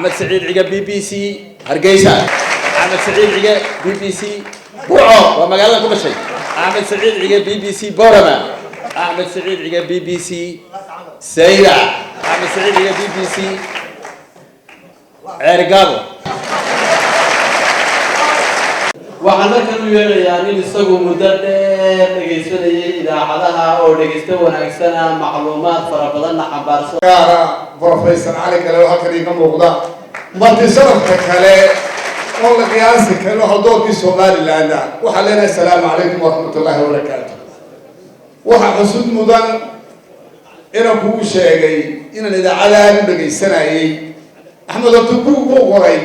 أحمد سعيد عقب BBC هرقيسة. أحمد سعيد عقب BBC بوعو وما قال لكم شيء. أحمد سعيد عقب BBC بورما. أحمد سعيد عقب BBC سيرة. أحمد سعيد عقب BBC عرقابو. waxaan halkan u yeerayaa nin isagu muddo dheer dhageysanayay idaacadaha oo dhageysta wanaagsana macluumaad fara badan xambaarsan Professor Ali kale halkan iga muuqda marti sharafka kale oo la qiyaasi karo hadooqii Soomaaliland waxa leena assalaamu alaykum wa rahmatullahi wa barakatuh waxa xusud mudan inaan kugu sheegay inaan idaacadaha dhageysanayay Ahmed Abdubu qoray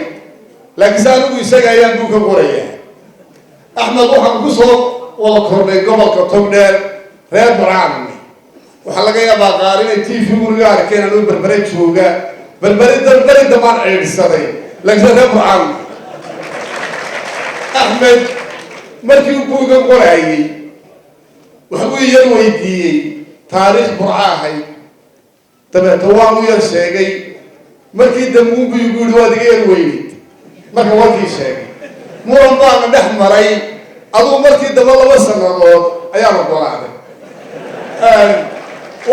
laakiin anigu isaga ayaan buuka qoraya أحمد وحنا قصور ولا كورني قبل كتومنر ريال برامي وحلاقي يا باقارين تي في مرجع كنا نقول بربريد شوقة بربريد ما نعيد السري لكن ريال برامي أحمد مركي وبوق قرعي وحقول يروي دي تاريخ برعاهي تبع توامو يرشيقي مركي دمو بيقول وادي يروي مركي وادي شيقي muran baan dhex maray adoo markii daba laba sanadood ayaa la qoraaday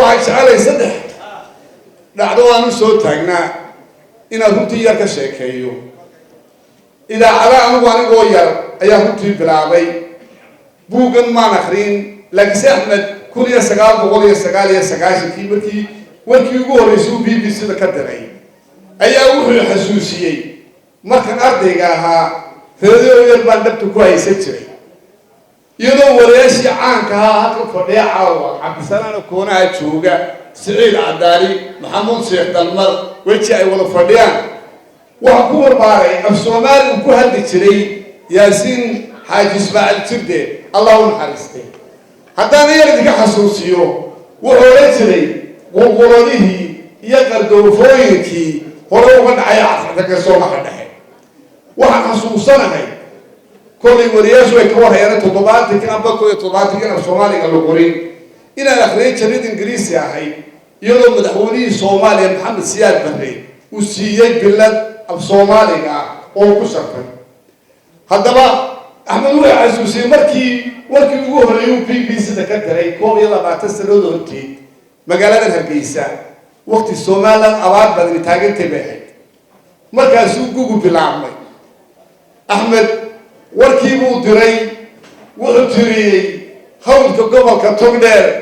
waxaan jeclay saddex dhacdo aan soo taagnaa inaan runtii yar ka sheekeeyo idaacada anigoo yar ayaa runtii bilaabay buugan maan akhriin laakiin Ahmed 1999 markii ugu horeysay BBC-da ka diray ayaa wuxuu xasuusiyay markan ardayga ahaa هذا يربان دبتو كويس يجري يدو وريشي عانك هاكو فديع عوض عبد السلام كونا تشوغا سعيد عداري محمود شيخ دلمر ويجي اي ولا فديان وحكور باري الصومال وكو هدي تشري ياسين حاج اسماعيل تبدي اللهم حرستي حتى انا يردك حسوسيو وحوري تشري وقرانيه يقردو فوينكي ولو قد عياط تكسو محدحي waxaan xasuusanahay kolay wariyaashu ay ka warayaan 70 amba 70 Soomaaliga loo qorin inaan akhriyo jarid Ingiriisi ahay iyadoo madaxweynihii Soomaaliya Maxamed Siyaad Barre uu siiyay bilad af Soomaaliga oo ku sharfay haddaba Ahmed uu xasuusiyay markii ugu horeeyay BBC-da ka diray 20 sanadood hortii magaalada Hargeysa waqti Soomaaliland abaad badan taagantay bay markaas uu gugu bilaabmay أحمد وركيبو دري وحتري هود كقبل كتومنر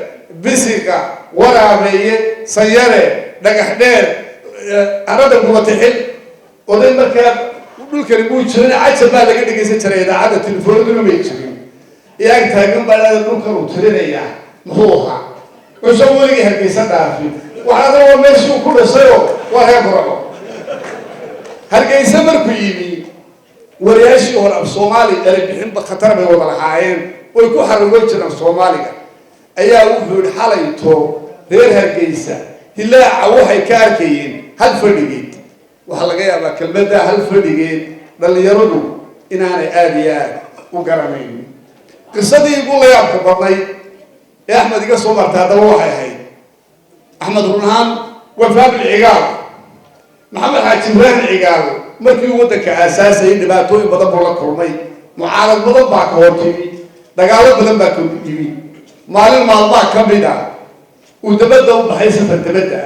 بسيكا ورابية سيارة نجحدير أراد المتحل ودين مركب ودول كريمو يشرين عايش بقى لقيت جيسة شرين عادة تلفون دول بيشرين ياك تاجم بقى دول كانوا ترين يا مهوها وشو لقي هالجيسة دافي وهذا هو ماشي وكل شيء وهي برا هالجيسة مركبيني ورياشي هو الصومالي اللي بيحب خطر من وضع الحائن ويكون حرقوا جنا الصومالية أيها وفد حاليته غير هالجيسة هلا عوها كاركين هل فرقين وحلقيا بكلمة ده هل فرقين اللي يردوا إن أنا آديات وكرمين قصدي يقول يا أبو بطني يا أحمد يقصوا مرتاد وحي هاي أحمد رنهان وفاب العقال محمد حاجمران العقال markii waddanka asaasay dhibaatooyin badan buu la kulmay mucaarad badan baa ka hortimi dagaalo badan baa ka yimi maalin maalmaha ka mid ah uu dabadda u baxay safar dabadda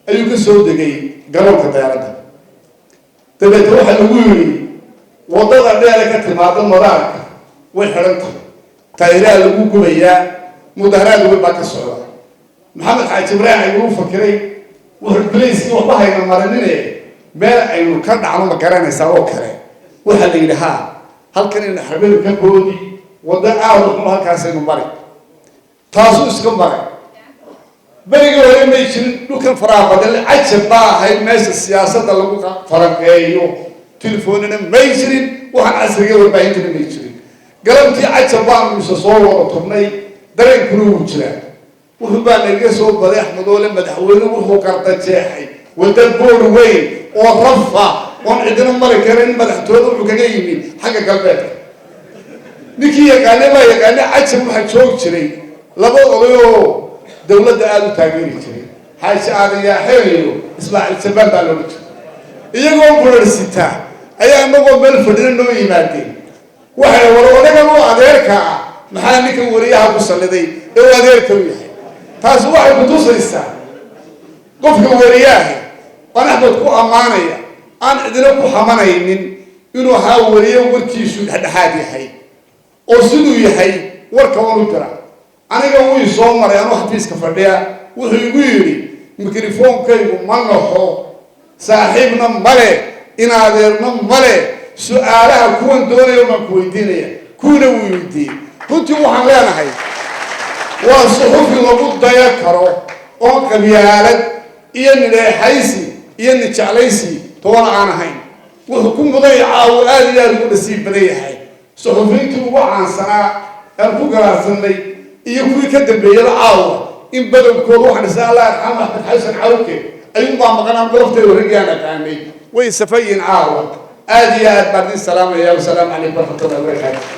ayuu ka soo degay garoonka diyaaradda dabadda waxa lagu yiri wadada dheer ka timaado madaarka way xiran tahay taageeraha lagu gubayaa mudaharaad weyn baa ka socda maxamed xaaji ibraahim ayuu fakiray wuxuu bilayskii waxba hayna marinine meel aynu ka dhacno ma garanaysaa oo kale waxa la yiraahdaa halkan in xabeel ka goodi wada aad u halkaas aynu mari taasoo iska maray bariga hore ma jirin dhulkan faraabadal ajab baa hay meesha siyaasadda lagu faranqeeyo telefoonina ma jirin waxa casriga warbaahinta ma jirin galabtii ajab baa mise soo wada tubnay dareen kuluu jira wuxuu baa naga soo baday Axmed Oole madaxweynuhu wuxuu karta jeexay wadadboor weyn oo rafa oo cidina mari karin madaxtooyada wuxuu kaga yimid xagga galbeed ninkii yaqaanay ajab waxa joog jiray laba odayo dawladda aad u taageeri jiray حاجة عادية حلو اسمع السبب على الوجه iyagoo bularsiita ayaa inagoo meel fadhina noo yimaadeen waxay war odagan oo adeerka ah maxaa ninkan wariyaha ku salliday ee uu adeerka u yahay taasi waxay ku tusaysaa qofka wariyaha aan axmed ku ammaanaya aan cidina ku xamanaynin inuu ahaa wariye warkiisu dhexdhexaad yahay oo siduu yahay warka uu dira aniga wuu soo maray anuu xafiiska fadhiya wuxuu igu yiri mikrofoonkaygu ma naxo saaxiibna male in adeerna male su'aalaha kuwan doonayo ma ku weydiinaya kuna wuu weydiiyay runtii waxaan leenahay waa suxufi lagu daya karo oo qabyaalad iyo nileexaysi iyo nijeclaysi toona aan ahayn wuxuu ku muday caawo aad iyo aad ugu nasiib badan yahay suxufiintii ugu caansanaa aan ku galaarsanay iyo kuwii ka dambeeyada caawa in badankooda waxaan isaa allah yarxama axmed xasan cawke ayuunbaa maqanaan goloftay warrigaan aqaanay way safayin caawa aad iyo aad baan idin salaamaya wasalaamu calaykum waraxmatullahi wabarakaatu